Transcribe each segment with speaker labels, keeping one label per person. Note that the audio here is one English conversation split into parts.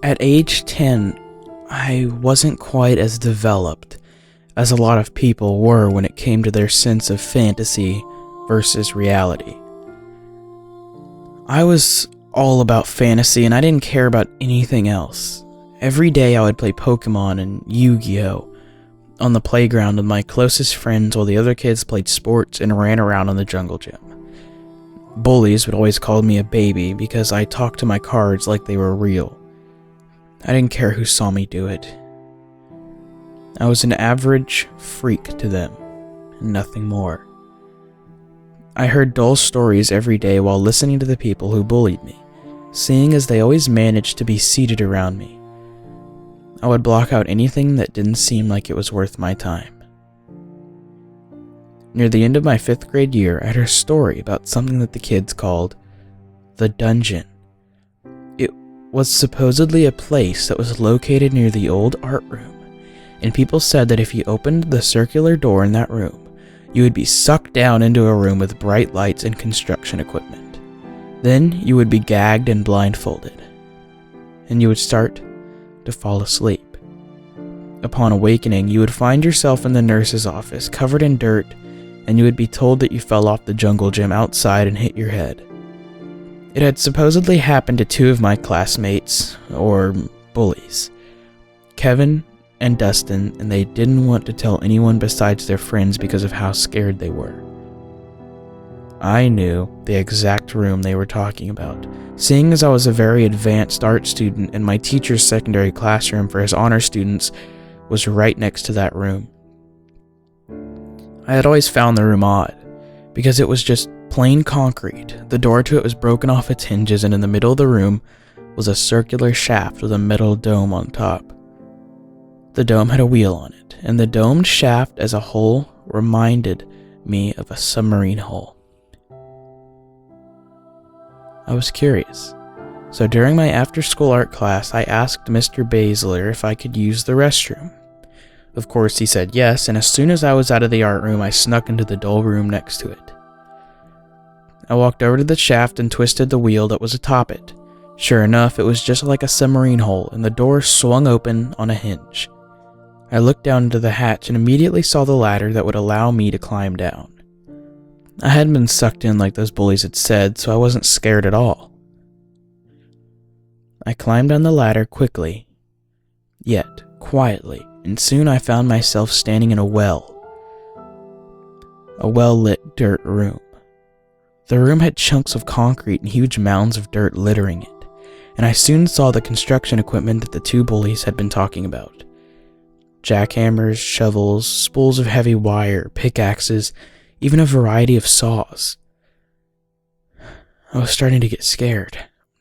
Speaker 1: At age 10, I wasn't quite as developed as a lot of people were when it came to their sense of fantasy versus reality. I was all about fantasy and I didn't care about anything else. Every day I would play Pokemon and Yu-Gi-Oh! On the playground with my closest friends while the other kids played sports and ran around in the jungle gym. Bullies would always call me a baby because I talked to my cards like they were real. I didn't care who saw me do it. I was an average freak to them, and nothing more. I heard dull stories every day while listening to the people who bullied me, seeing as they always managed to be seated around me. I would block out anything that didn't seem like it was worth my time. Near the end of my 5th grade year, I heard a story about something that the kids called the dungeon. It was supposedly a place that was located near the old art room, and people said that if you opened the circular door in that room, you would be sucked down into a room with bright lights and construction equipment. Then you would be gagged and blindfolded, and you would start to fall asleep. Upon awakening, you would find yourself in the nurse's office, covered in dirt, and you would be told that you fell off the jungle gym outside and hit your head. It had supposedly happened to 2 of my classmates, or bullies, Kevin and Dustin, and they didn't want to tell anyone besides their friends because of how scared they were. I knew the exact room they were talking about, seeing as I was a very advanced art student and my teacher's secondary classroom for his honor students was right next to that room. I had always found the room odd, because it was just plain concrete. The door to it was broken off its hinges, and in the middle of the room was a circular shaft with a metal dome on top. The dome had a wheel on it, and the domed shaft as a whole reminded me of a submarine hull. I was curious, so during my after-school art class, I asked Mr. Baszler if I could use the restroom. Of course, he said yes, and as soon as I was out of the art room, I snuck into the dull room next to it. I walked over to the shaft and twisted the wheel that was atop it. Sure enough, it was just like a submarine hull, and the door swung open on a hinge. I looked down into the hatch and immediately saw the ladder that would allow me to climb down. I hadn't been sucked in like those bullies had said, so I wasn't scared at all. I climbed down the ladder quickly, yet quietly, and soon I found myself standing in a well-lit dirt room. The room had chunks of concrete and huge mounds of dirt littering it, and I soon saw the construction equipment that the 2 bullies had been talking about. Jackhammers, shovels, spools of heavy wire, pickaxes, even a variety of saws. I was starting to get scared.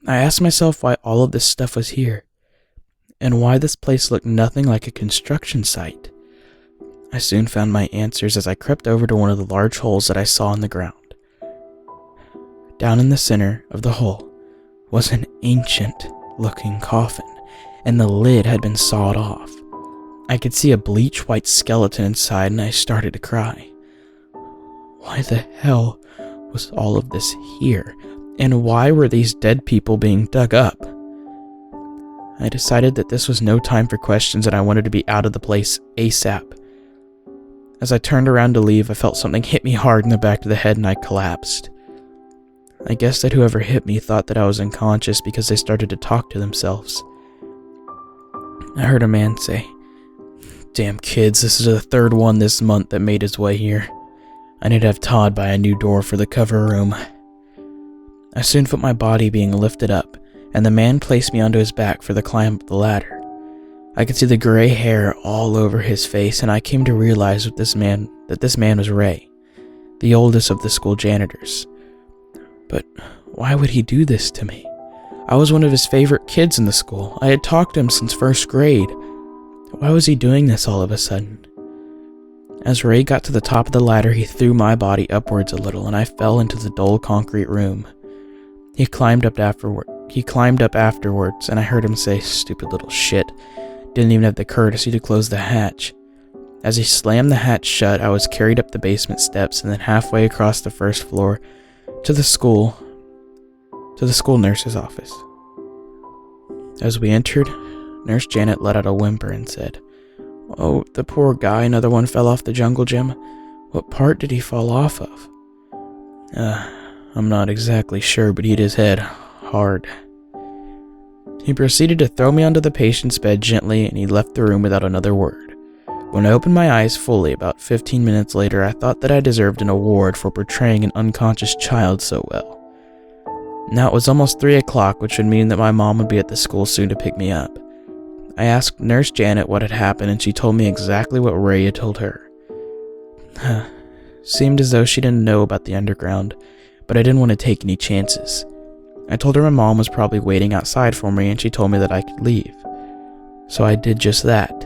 Speaker 1: I asked myself why all of this stuff was here, and why this place looked nothing like a construction site. I soon found my answers as I crept over to one of the large holes that I saw in the ground. Down in the center of the hole was an ancient-looking coffin, and the lid had been sawed off. I could see a bleach-white skeleton inside, and I started to cry. Why the hell was all of this here? And why were these dead people being dug up? I decided that this was no time for questions and I wanted to be out of the place ASAP. As I turned around to leave, I felt something hit me hard in the back of the head and I collapsed. I guess that whoever hit me thought that I was unconscious because they started to talk to themselves. I heard a man say, "Damn kids, this is the 3rd one this month that made his way here. I need to have Todd buy a new door for the cover room." I soon felt my body being lifted up, and the man placed me onto his back for the climb up the ladder. I could see the gray hair all over his face, and I came to realize that this man was Ray, the oldest of the school janitors. But why would he do this to me? I was one of his favorite kids in the school. I had talked to him since 1st grade. Why was he doing this all of a sudden? As Ray got to the top of the ladder, he threw my body upwards a little, and I fell into the dull concrete room. He climbed up afterwards, and I heard him say, "Stupid little shit. Didn't even have the courtesy to close the hatch." As he slammed the hatch shut, I was carried up the basement steps and then halfway across the 1st floor to the school nurse's office. As we entered, Nurse Janet let out a whimper and said, "Oh, the poor guy, another one fell off the jungle gym. What part did he fall off of?" I'm not exactly sure, but he hit his head hard." He proceeded to throw me onto the patient's bed gently, and he left the room without another word. When I opened my eyes fully about 15 minutes later, I thought that I deserved an award for portraying an unconscious child so well. Now it was almost 3 o'clock, which would mean that my mom would be at the school soon to pick me up. I asked Nurse Janet what had happened, and she told me exactly what Ray had told her. Seemed as though she didn't know about the underground, but I didn't want to take any chances. I told her my mom was probably waiting outside for me, and she told me that I could leave. So I did just that.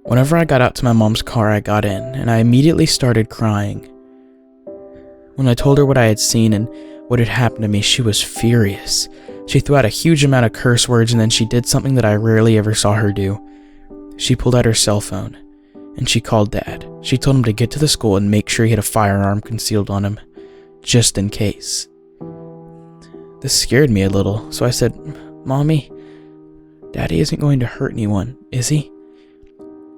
Speaker 1: Whenever I got out to my mom's car, I got in, and I immediately started crying. When I told her what I had seen and what had happened to me, she was furious. She threw out a huge amount of curse words, and then she did something that I rarely ever saw her do. She pulled out her cell phone, and she called Dad. She told him to get to the school and make sure he had a firearm concealed on him, just in case. This scared me a little, so I said, "Mommy, Daddy isn't going to hurt anyone, is he?"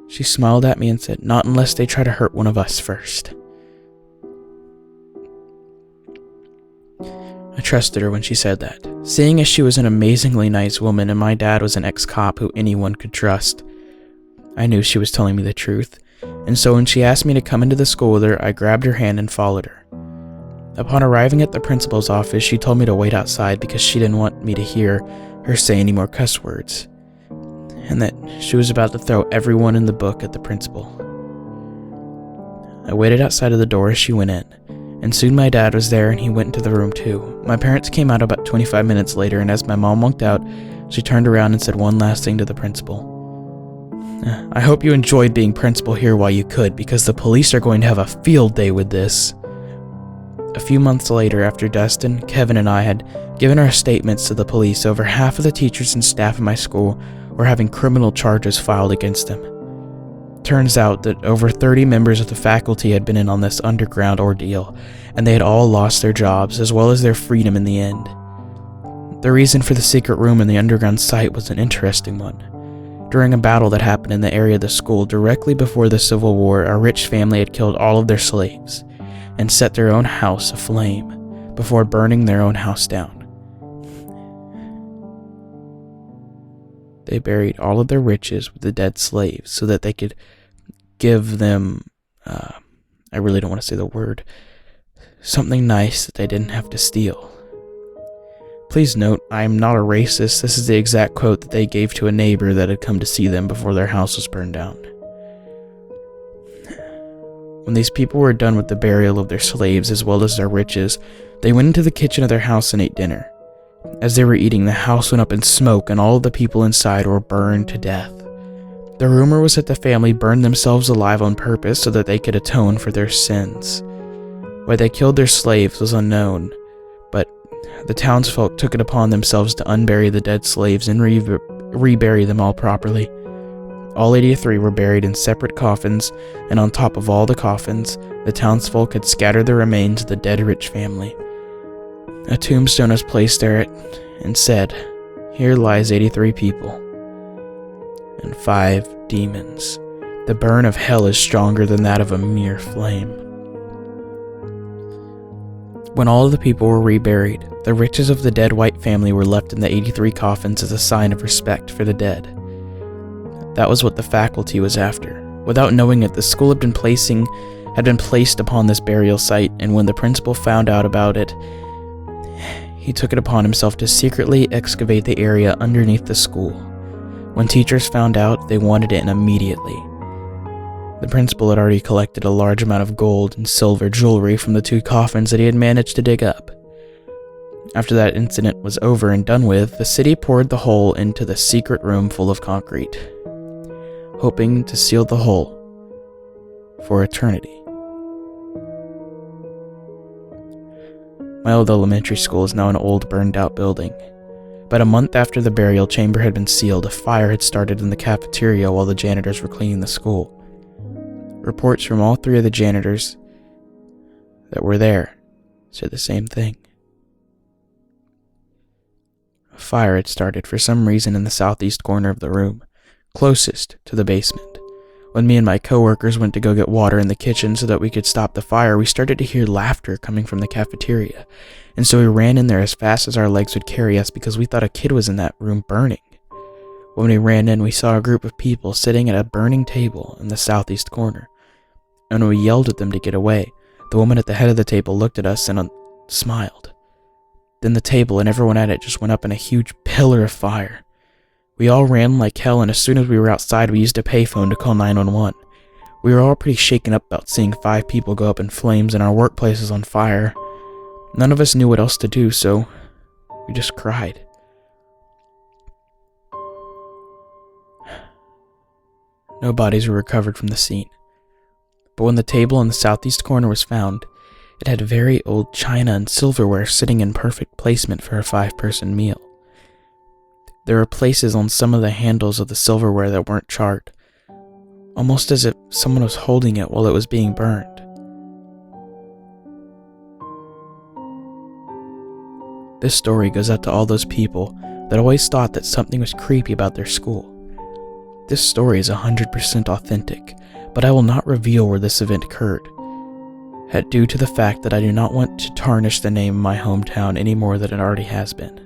Speaker 1: She smiled at me and said, "Not unless they try to hurt one of us first." I trusted her when she said that, seeing as she was an amazingly nice woman and my dad was an ex-cop who anyone could trust. I knew she was telling me the truth, and so when she asked me to come into the school with her, I grabbed her hand and followed her. Upon arriving at the principal's office, she told me to wait outside because she didn't want me to hear her say any more cuss words, and that she was about to throw everyone in the book at the principal. I waited outside of the door as she went in, and soon my dad was there and he went into the room too. My parents came out about 25 minutes later, and as my mom walked out, she turned around and said one last thing to the principal. "I hope you enjoyed being principal here while you could, because the police are going to have a field day with this." A few months later, after Dustin, Kevin, and I had given our statements to the police, over half of the teachers and staff in my school were having criminal charges filed against them. Turns out that over 30 members of the faculty had been in on this underground ordeal, and they had all lost their jobs as well as their freedom in the end. The reason for the secret room in the underground site was an interesting one. During a battle that happened in the area of the school directly before the Civil War, a rich family had killed all of their slaves and set their own house aflame before burning their own house down. They buried all of their riches with the dead slaves so that they could give them, I really don't want to say the word, something nice that they didn't have to steal. Please note, I am not a racist. This is the exact quote that they gave to a neighbor that had come to see them before their house was burned down. When these people were done with the burial of their slaves as well as their riches, they went into the kitchen of their house and ate dinner. As they were eating, the house went up in smoke and all of the people inside were burned to death. The rumor was that the family burned themselves alive on purpose so that they could atone for their sins. Why they killed their slaves was unknown, but the townsfolk took it upon themselves to unbury the dead slaves and rebury them all properly. All 83 were buried in separate coffins, and on top of all the coffins, the townsfolk had scattered the remains of the dead rich family. A tombstone was placed there and said, "Here lies 83 people and 5 demons. The burn of hell is stronger than that of a mere flame." When all of the people were reburied, the riches of the dead white family were left in the 83 coffins as a sign of respect for the dead. That was what the faculty was after. Without knowing it, the school had been placed upon this burial site, and when the principal found out about it, he took it upon himself to secretly excavate the area underneath the school. When teachers found out, they wanted it immediately. The principal had already collected a large amount of gold and silver jewelry from the 2 coffins that he had managed to dig up. After that incident was over and done with, the city poured the whole into the secret room full of concrete, hoping to seal the hole for eternity. My old elementary school is now an old burned-out building. About a month after the burial chamber had been sealed, a fire had started in the cafeteria while the janitors were cleaning the school. Reports from all 3 of the janitors that were there said the same thing. A fire had started for some reason in the southeast corner of the room, closest to the basement. When me and my coworkers went to go get water in the kitchen so that we could stop the fire, we started to hear laughter coming from the cafeteria, and so we ran in there as fast as our legs would carry us because we thought a kid was in that room burning. When we ran in, we saw a group of people sitting at a burning table in the southeast corner, and when we yelled at them to get away, the woman at the head of the table looked at us and smiled. Then the table and everyone at it just went up in a huge pillar of fire. We all ran like hell, and as soon as we were outside, we used a payphone to call 911. We were all pretty shaken up about seeing 5 people go up in flames and our workplace is on fire. None of us knew what else to do, so we just cried. No bodies were recovered from the scene. But when the table in the southeast corner was found, it had very old china and silverware sitting in perfect placement for a 5-person meal. There were places on some of the handles of the silverware that weren't charred, almost as if someone was holding it while it was being burned. This story goes out to all those people that always thought that something was creepy about their school. This story is 100% authentic, but I will not reveal where this event occurred, due to the fact that I do not want to tarnish the name of my hometown any more than it already has been.